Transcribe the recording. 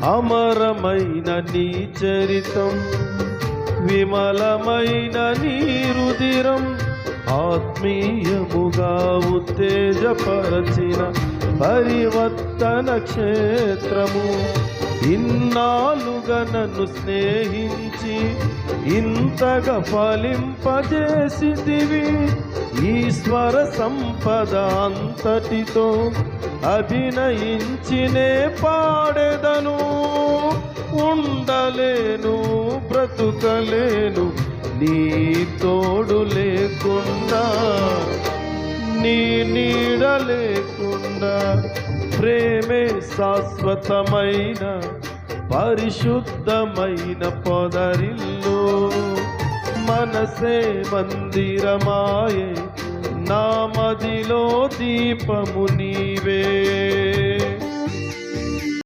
అమరమైన నీ చరితం, విమలమైన నీ రుదిరం, ఆత్మీయముగా ఉత్తేజపరచిన పరివర్తన క్షేత్రము. ఇన్నాళ్ళుగా నన్ను స్నేహించి ఇంతగా ఫలింపజేసితివి. ఈశ్వర సంపద అంతటితో అభినయించినే పాడెదను. ఉండలేను, బ్రతుకలేను నీ తోడు లేకుండా, నీ నీడ లేకుండా. ప్రేమే శాశ్వతమైన పరిశుద్ధమైన పొదరిల్లు, మనసే మందిరమాయే, నా మదిలో దీపము నీవే.